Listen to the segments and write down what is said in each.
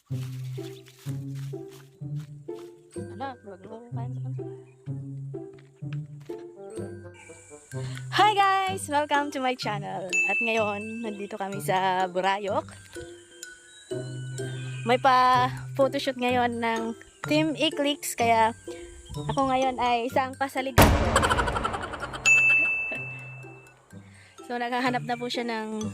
Hi guys! Welcome to my channel. At ngayon, nandito kami sa Burayok. May pa-photoshoot ngayon ng Team Eclipse, kaya ako ngayon ay isang pasaligan. So, naghahanap na po siya ng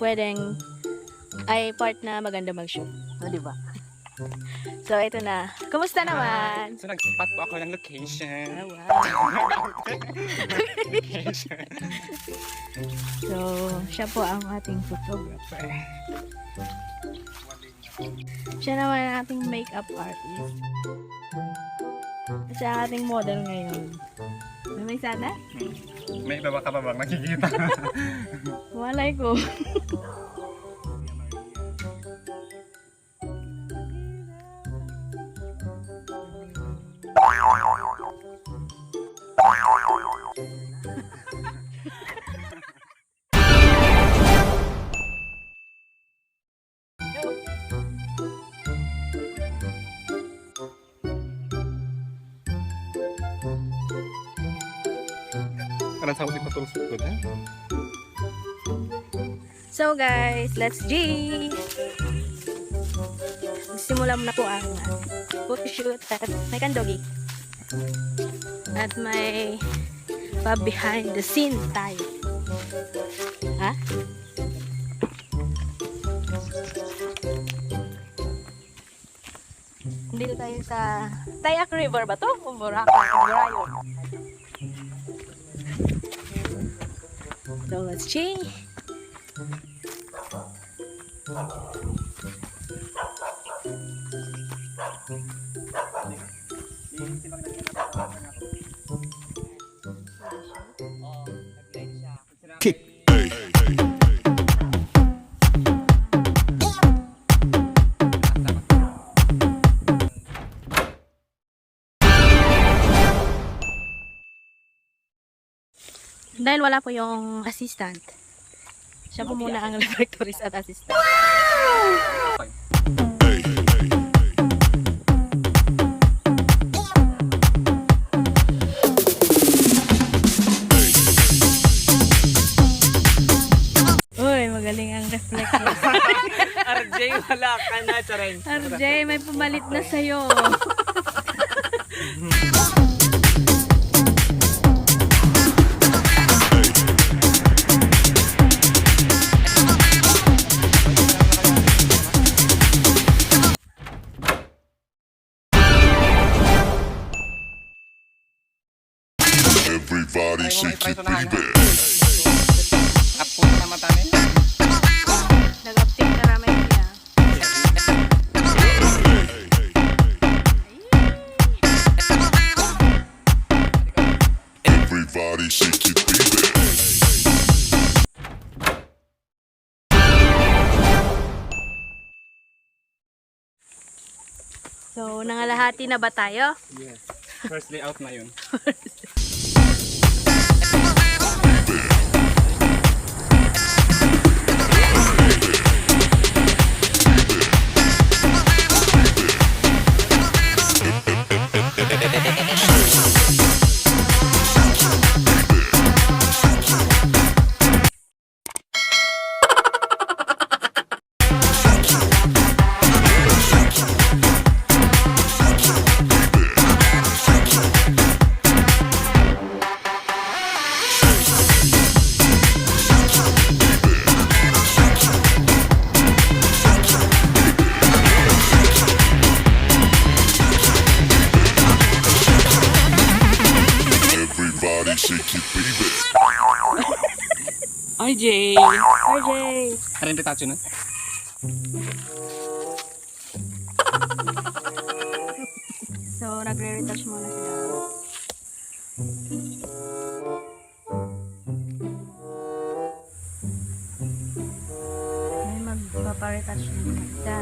pwedeng ay part na maganda mag-shoot. O, diba? So, ito na. Kumusta naman? So, nag-spot po ako ng location. Oh, wow. So, siya po ang ating photographer. Siya naman ang ating makeup artist. Siya ang ating model ngayon. May sana? May iba ka pa bang nakikita? Walay ko. Karena sa ulit patulog sa likod, ha? So guys, let's G! Simula mo na po ang photoshoot at may kandogi. At may pa-behind the scene tayo. Ha? Dito tayo sa Tayak River ba to? O Burayok. So let's see. Kick. Dahil wala po yung assistant, siya po muna ang reflectorist at assistant. Uy, magaling ang reflectorist. RJ, wala ka na, Charen. RJ, may pumalit na sa'yo. Everybody shake it, baby. Apo na mata ni. Nag-upting ka ramay niya. Everybody shake it, baby. So, nangalahati na ba tayo? Yes. First layout na yun. Everybody shake it, baby. RJ! RJ! Karen Pitacho na? So, nagre-retouch muna sila. May magpaparetouch din siya.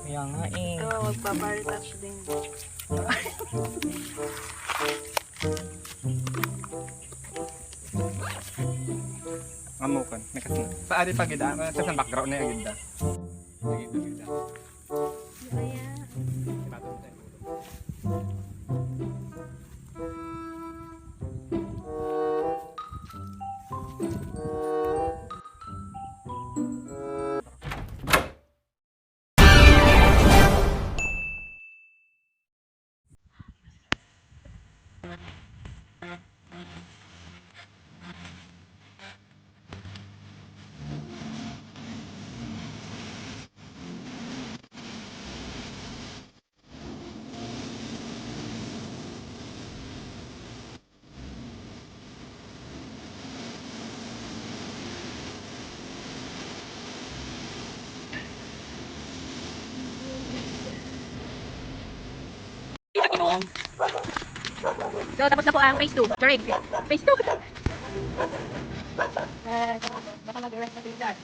Kaya nga eh. Ito, magpaparetouch din. Amukan. Sa adi pa gida, sa background na yung gida. Sige, gida. Kaya, so, tapos na po ang phase 2. Sorry, phase 2. Baka mag-rest na tayo dyan.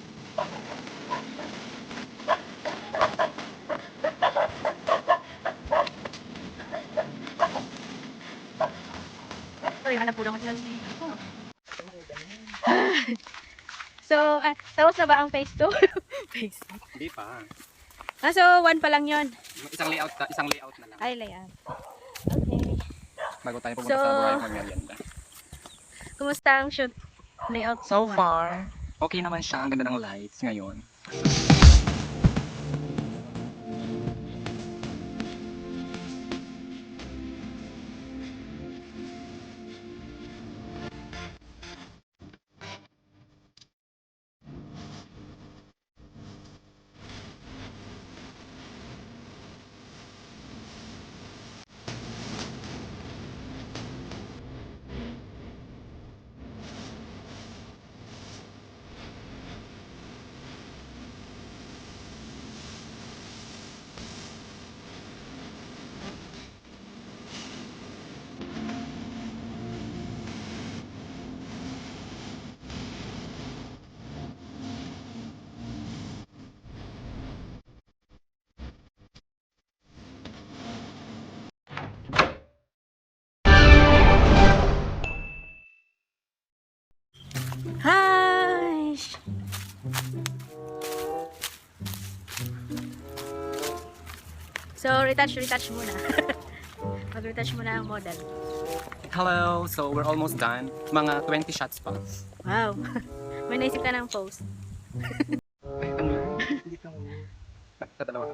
Sorry, hanap po lang ako dyan. So, tapos na ba ang phase 2? Phase 2. Hindi pa. So, 1 pa lang yon. Isang layout na lang. Ay, layan. Okay. Bago tayo pumunta So, sa Boracay Magmerienda. Kumusta ang shoot layout? So far, okay naman siya. Ang ganda ng lights ngayon. Hi! So, retouch muna. Mag-retouch muna ang model. Hello! So, we're almost done. Mga 20 shots pa. Wow! May naisip ka ng post. Ay, ano? Hindi ka mo. Sa dalawa.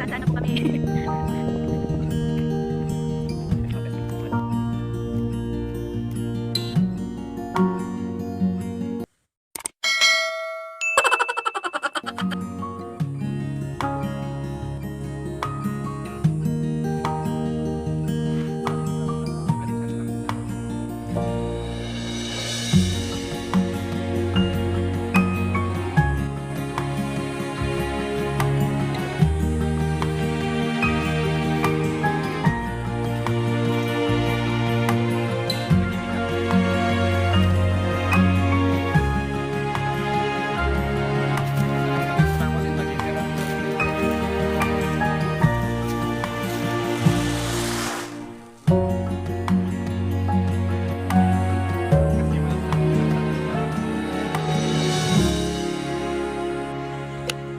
Sasana po kami.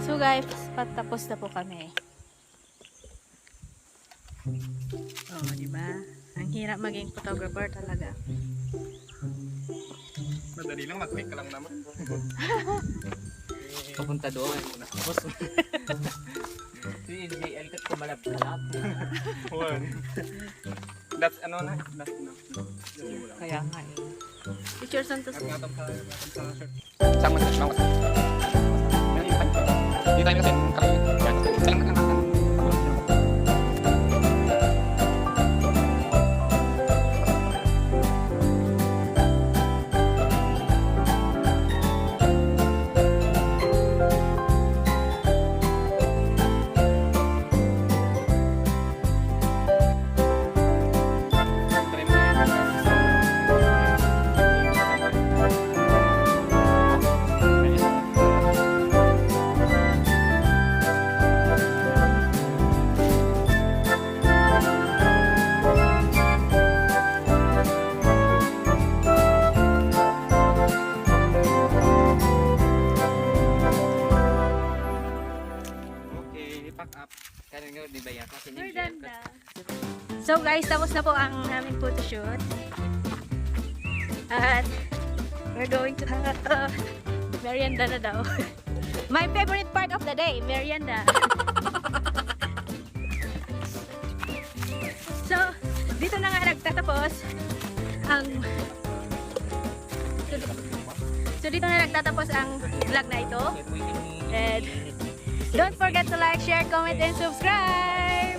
So guys, patapos na po kami. Oh, di ba? Ang hirap maging photographer talaga. Madali lang, mag-wake ka lang naman. Papunta doon. Tapos, si JL kat kumalap-kalap. One. That's ano na? That's na. Kaya nga eh. Picture Santos. Ngatam sa shirt. Sama sa shirt. Hindi tayo kasi kami. Salang na kanakan. guys, tapos na po ang aming photoshoot. At we're going to have merienda na daw. My favorite part of the day, merienda. So, dito na nga nagtatapos ang dito na nagtatapos ang vlog na ito. And don't forget to like, share, comment, and subscribe!